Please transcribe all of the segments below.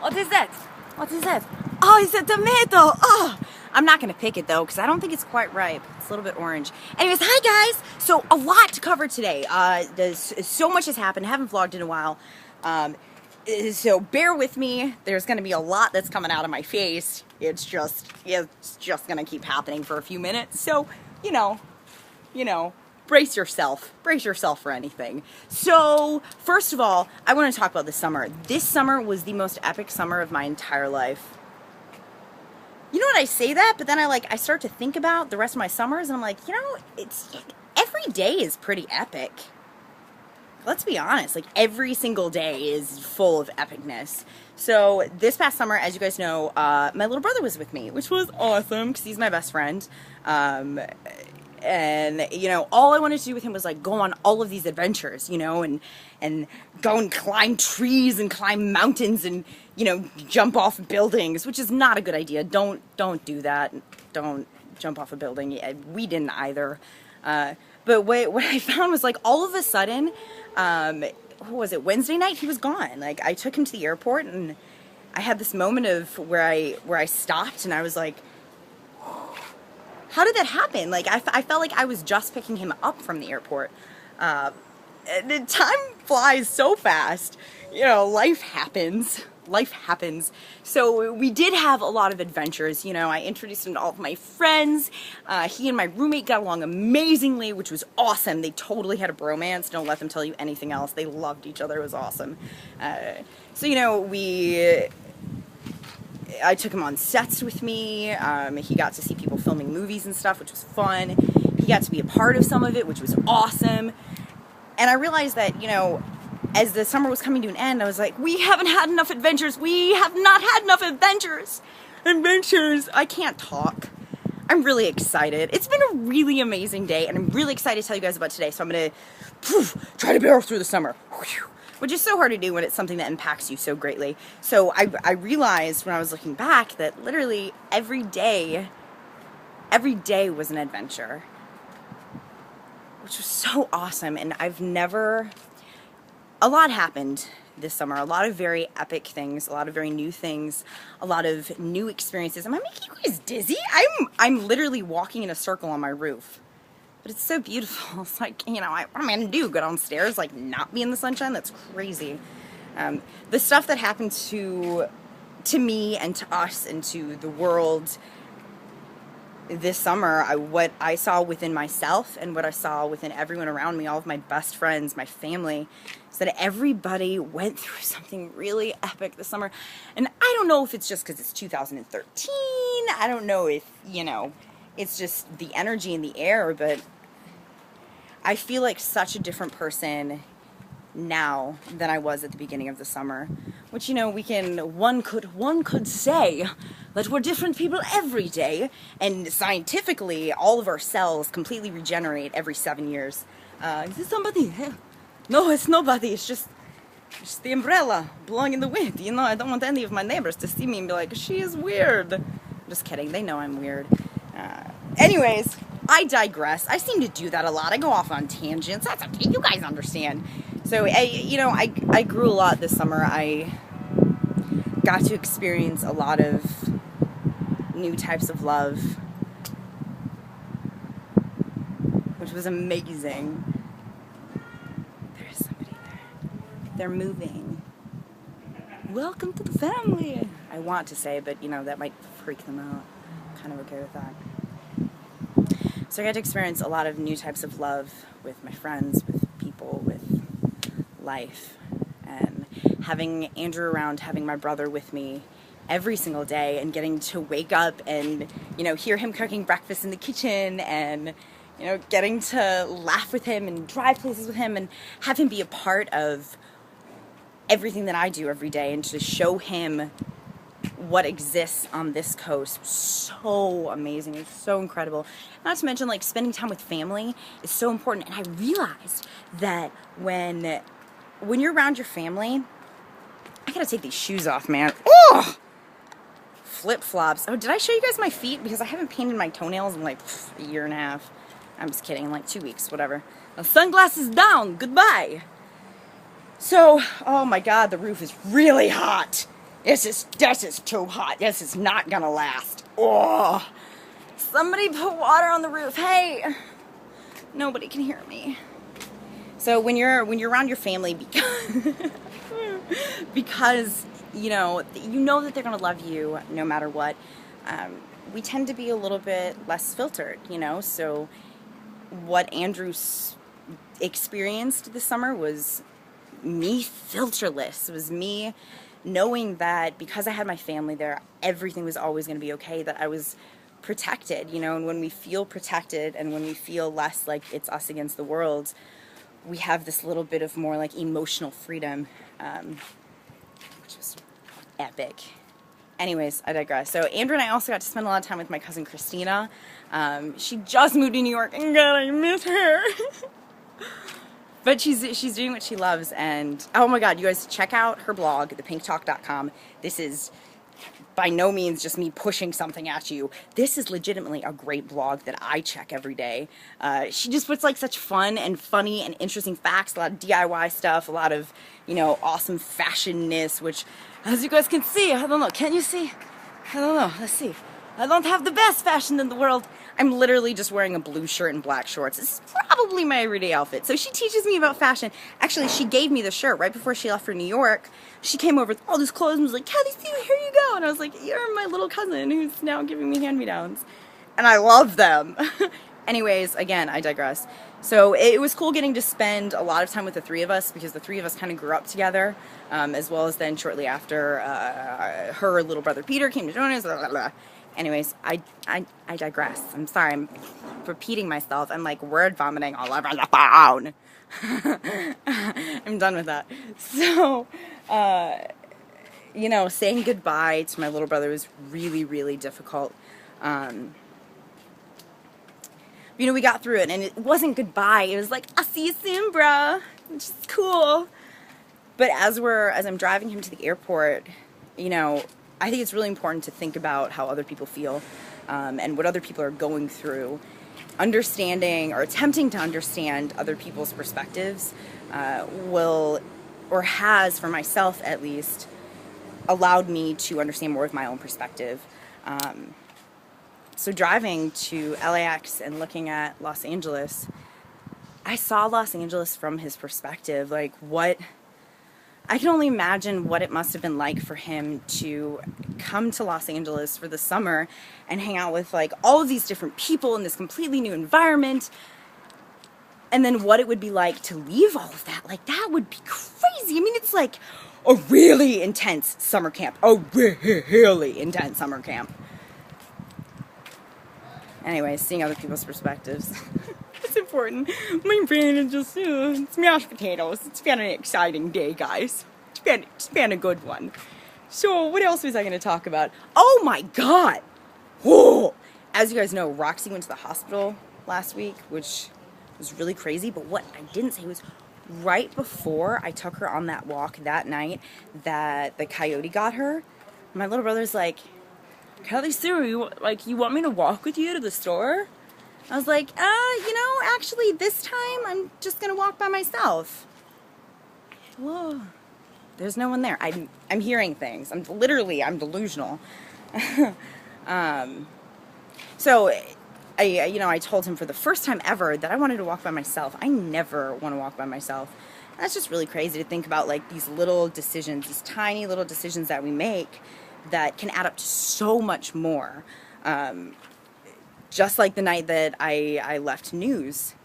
What is that? What is that? Oh, it's a tomato. Oh, I'm not going to pick it though because I don't think it's quite ripe. It's a little bit orange. Anyways, hi guys. So a lot to cover today. There's so much has happened. I haven't vlogged in a while. So bear with me. There's going to be a lot that's coming out of my face. It's just going to keep happening for a few minutes. So, you know, brace yourself for anything. So, first of all, I want to talk about this summer. This summer was the most epic summer of my entire life. You know what, I say that, but then I start to think about the rest of my summers, and I'm like, you know, every day is pretty epic. Let's be honest, like every single day is full of epicness. So this past summer, as you guys know, my little brother was with me, which was awesome because he's my best friend. And, you know, all I wanted to do with him was, like, go on all of these adventures, you know, and go and climb trees and climb mountains and, you know, jump off buildings, which is not a good idea. Don't do that. Don't jump off a building. Yeah, we didn't either. But what I found was, like, all of a sudden, what was it, Wednesday night, he was gone. Like, I took him to the airport, and I had this moment of where I stopped, and I was like, how did that happen? Like, I felt like I was just picking him up from the airport. The time flies so fast. You know, life happens. Life happens. So we did have a lot of adventures. You know, I introduced him to all of my friends. He and my roommate got along amazingly, which was awesome. They totally had a bromance. Don't let them tell you anything else. They loved each other. It was awesome. So, you know, I took him on sets with me. He got to see people filming movies and stuff, which was fun. He got to be a part of some of it, which was awesome. And I realized that, you know, as the summer was coming to an end, I was like, we haven't had enough adventures. We have not had enough adventures. Adventures. I can't talk. I'm really excited. It's been a really amazing day, and I'm really excited to tell you guys about today. So I'm going to try to barrel through the summer. Which is so hard to do when it's something that impacts you so greatly. So I realized when I was looking back that literally every day was an adventure, which was so awesome. And a lot happened this summer, a lot of very epic things, a lot of very new things, a lot of new experiences. Am I making you guys dizzy? I'm literally walking in a circle on my roof. But it's so beautiful. It's like, you know, what am I going to do? Go downstairs, like, not be in the sunshine? That's crazy. The stuff that happened to me and to us and to the world this summer, what I saw within myself and what I saw within everyone around me, all of my best friends, my family, is that everybody went through something really epic this summer. And I don't know if it's just because it's 2013. I don't know if, you know, it's just the energy in the air, but I feel like such a different person now than I was at the beginning of the summer. Which, you know, one could say that we're different people every day, and scientifically, all of our cells completely regenerate every 7 years. Is this somebody? No, it's nobody. It's just the umbrella blowing in the wind. You know, I don't want any of my neighbors to see me and be like, she is weird. Just kidding. They know I'm weird. Anyways, I digress. I seem to do that a lot. I go off on tangents. That's okay. You guys understand. So, I grew a lot this summer. I got to experience a lot of new types of love, which was amazing. There's somebody there. They're moving. Welcome to the family. I want to say, but, you know, that might freak them out. I'm kind of okay with that. So I got to experience a lot of new types of love with my friends, with people, with life. And having Andrew around, having my brother with me every single day, and getting to wake up and, you know, hear him cooking breakfast in the kitchen, and, you know, getting to laugh with him and drive places with him and have him be a part of everything that I do every day, and to show him what exists on this coast was so amazing. It's so incredible. Not to mention, like, spending time with family is so important. And I realized that when you're around your family, I gotta take these shoes off, man. Oh! Flip-flops. Oh, did I show you guys my feet? Because I haven't painted my toenails in like a year and a half. I'm just kidding, in like 2 weeks, whatever. Now, sunglasses down, goodbye. So, oh my God, the roof is really hot. This is too hot. This is not gonna last. Oh, somebody put water on the roof. Hey, nobody can hear me. So when you're around your family, because you know that they're gonna love you no matter what. We tend to be a little bit less filtered, you know. So what Andrew experienced this summer was me filterless. It was me knowing that because I had my family there, everything was always going to be okay, that I was protected, you know. And when we feel protected and when we feel less like it's us against the world, we have this little bit of more like emotional freedom, which was epic. Anyways, I digress. So Andrew and I also got to spend a lot of time with my cousin Christina. She just moved to New York, and God, I miss her. But she's doing what she loves, and oh my God, you guys check out her blog, thepinktalk.com. This is by no means just me pushing something at you. This is legitimately a great blog that I check every day. She just puts like such fun and funny and interesting facts, a lot of DIY stuff, a lot of, you know, awesome fashionness, which, as you guys can see, I don't know, can you see? I don't know, let's see. I don't have the best fashion in the world. I'm literally just wearing a blue shirt and black shorts. This is probably my everyday outfit. So she teaches me about fashion. Actually, she gave me the shirt right before she left for New York. She came over with all this clothes and was like, Kathy, Sue, here you go. And I was like, you're my little cousin who's now giving me hand-me-downs. And I love them. Anyways, again, I digress. So it was cool getting to spend a lot of time with the three of us, because the three of us kind of grew up together, as well as then shortly after her little brother Peter came to join us, blah, blah, blah. Anyways, I digress. I'm sorry, I'm repeating myself. I'm like word vomiting all over the phone. I'm done with that. So, you know, saying goodbye to my little brother was really, really difficult. You know, we got through it, and it wasn't goodbye. It was like, I'll see you soon, bruh. Which is cool. But as I'm driving him to the airport, you know, I think it's really important to think about how other people feel, and what other people are going through. Understanding or attempting to understand other people's perspectives will, or has, for myself at least, allowed me to understand more of my own perspective. So driving to LAX and looking at Los Angeles, I saw Los Angeles from his perspective. Like, I can only imagine what it must have been like for him to come to Los Angeles for the summer and hang out with like all of these different people in this completely new environment. And then what it would be like to leave all of that. Like, that would be crazy. I mean, it's like a really intense summer camp. A really intense summer camp. Anyways, seeing other people's perspectives. It's important. My brain is just, it's mashed potatoes. It's been an exciting day, guys. It's been a good one. So, what else was I going to talk about? Oh my God! Whoa! As you guys know, Roxy went to the hospital last week, which was really crazy. But what I didn't say was, right before I took her on that walk that night, that the coyote got her, my little brother's like, Kelly Sue, you want me to walk with you to the store? I was like, you know, actually this time I'm just gonna walk by myself. Whoa. There's no one there. I'm hearing things. I'm delusional. So I told him for the first time ever that I wanted to walk by myself. I never want to walk by myself. That's just really crazy to think about, like, these little decisions, these tiny little decisions that we make that can add up to so much more. Just like the night that I left news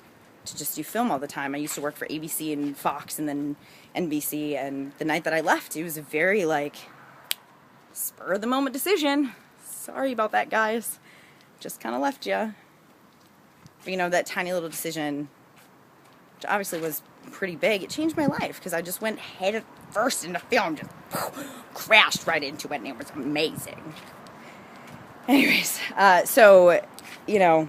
to just do film all the time. I used to work for ABC and Fox and then NBC, and the night that I left, it was a very, like, spur-of-the-moment decision. Sorry about that, guys. Just kind of left you. But, you know, that tiny little decision, which obviously was pretty big, it changed my life, because I just went head first into film, just crashed right into it, and it was amazing. Anyways, so, you know,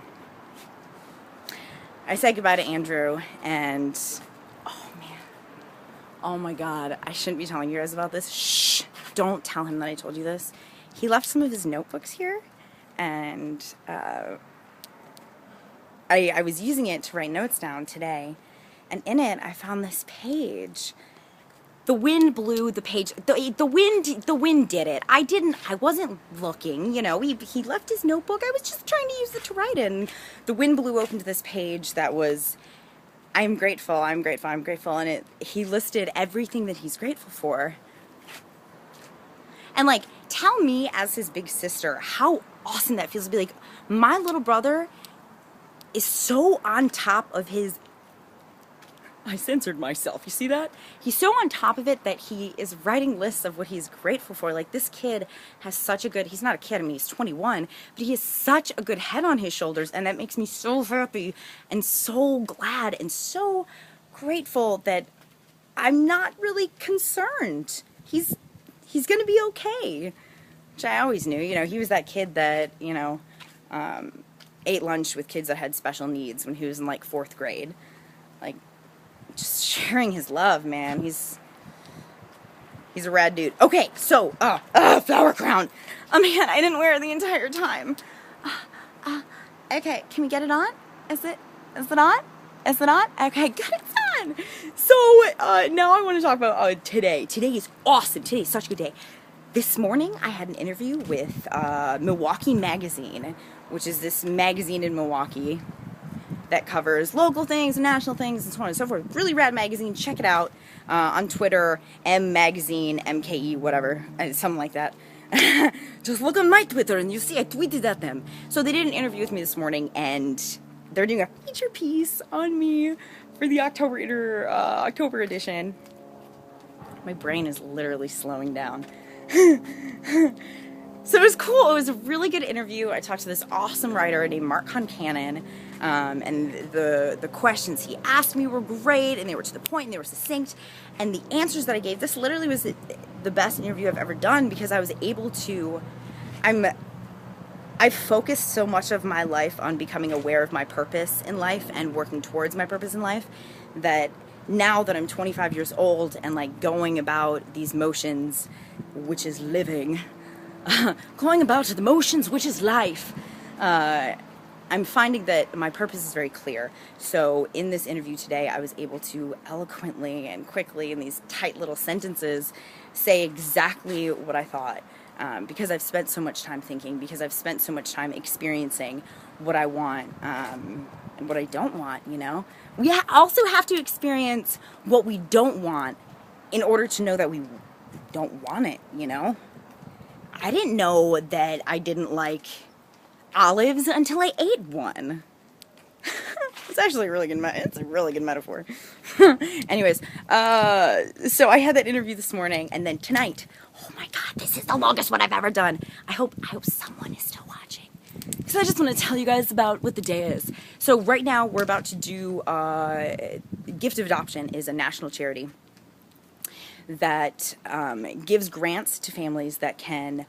I said goodbye to Andrew, and, oh man, oh my God, I shouldn't be telling you guys about this. Shh, don't tell him that I told you this. He left some of his notebooks here, and I was using it to write notes down today, and in it I found this page The wind blew the page. The wind did it. I wasn't looking, you know. He left his notebook. I was just trying to use it to write in. The wind blew open to this page that was, I'm grateful, I'm grateful, I'm grateful. And he listed everything that he's grateful for. And like, tell me as his big sister how awesome that feels to be like, my little brother is so on top of his, I censored myself, you see that? He's so on top of it that he is writing lists of what he's grateful for. Like, this kid has such a good, he's not a kid, I mean, he's 21, but he has such a good head on his shoulders, and that makes me so happy and so glad and so grateful that I'm not really concerned. He's gonna be okay, which I always knew. You know, he was that kid that, you know, ate lunch with kids that had special needs when he was in like 4th grade. Like, just sharing his love, man. He's a rad dude. Okay, so, flower crown. Oh man, I didn't wear it the entire time. Okay, can we get it on? Is it on? Is it on? Okay, good, it's on. So, now I want to talk about, today. Today is awesome. Today is such a good day. This morning, I had an interview with, Milwaukee Magazine, which is this magazine in Milwaukee that covers local things and national things and so on and so forth. Really rad magazine. Check it out on Twitter, M Magazine, MKE, whatever, something like that. Just look on my Twitter and you see I tweeted at them. So they did an interview with me this morning, and they're doing a feature piece on me for the October edition. My brain is literally slowing down. So it was cool. It was a really good interview. I talked to this awesome writer named Mark Concannon, and the questions he asked me were great, and they were to the point, and they were succinct, and the answers that I gave, this literally was the best interview I've ever done, because I was able to, I've focused so much of my life on becoming aware of my purpose in life and working towards my purpose in life, that now that I'm 25 years old and like going about these motions, which is living, going about the motions, which is life, I'm finding that my purpose is very clear. So in this interview today, I was able to eloquently and quickly, in these tight little sentences, say exactly what I thought, because I've spent so much time thinking, because I've spent so much time experiencing what I want and what I don't want, you know? We also have to experience what we don't want in order to know that we don't want it, you know? I didn't know that I didn't like olives until I ate one. It's actually a really good it's a really good metaphor. Anyways, so I had that interview this morning, and then tonight, oh my god, this is the longest one I've ever done. I hope someone is still watching. So I just want to tell you guys about what the day is. So right now we're about to do Gift of Adoption is a national charity that gives grants to families that can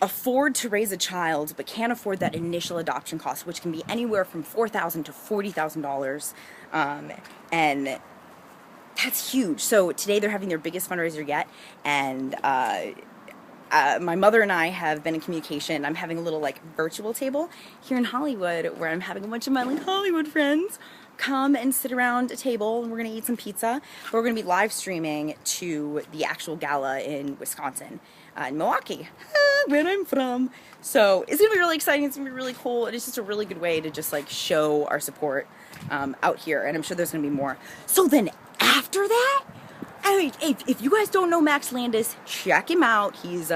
afford to raise a child but can't afford that initial adoption cost, which can be anywhere from $4,000 to $40,000, and that's huge. So today they're having their biggest fundraiser yet, and my mother and I have been in communication. I'm having a little like virtual table here in Hollywood where I'm having a bunch of my like Hollywood friends come and sit around a table, and we're going to eat some pizza. But we're going to be live streaming to the actual gala in Wisconsin, in Milwaukee, where I'm from. So it's going to be really exciting. It's going to be really cool. And it's just a really good way to just like show our support out here. And I'm sure there's going to be more. So then after that, I mean, if you guys don't know Max Landis, check him out. He's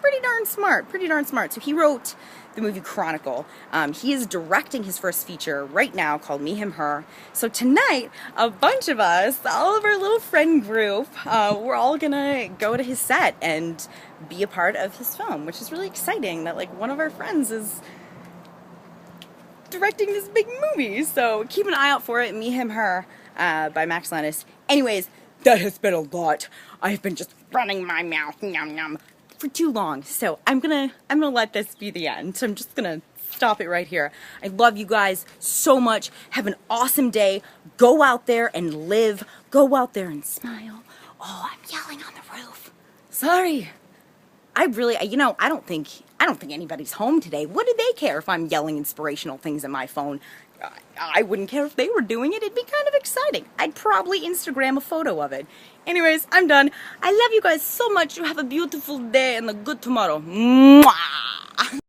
pretty darn smart. So he wrote the movie Chronicle. He is directing his first feature right now called Me, Him, Her. So tonight, a bunch of us, all of our little friend group, we're all gonna go to his set and be a part of his film, which is really exciting that like one of our friends is directing this big movie. So keep an eye out for it. Me, Him, Her by Max Landis. Anyways, that has been a lot. I've been just running my mouth, yum yum, for too long. So I'm gonna let this be the end. So I'm just gonna stop it right here. I love you guys so much. Have an awesome day. Go out there and live. Go out there and smile. Oh, I'm yelling on the roof. Sorry. I really, you know, I don't think anybody's home today. What do they care if I'm yelling inspirational things at my phone? I wouldn't care if they were doing it. It'd be kind of exciting. I'd probably Instagram a photo of it. Anyways, I'm done. I love you guys so much. You have a beautiful day and a good tomorrow. Mwah!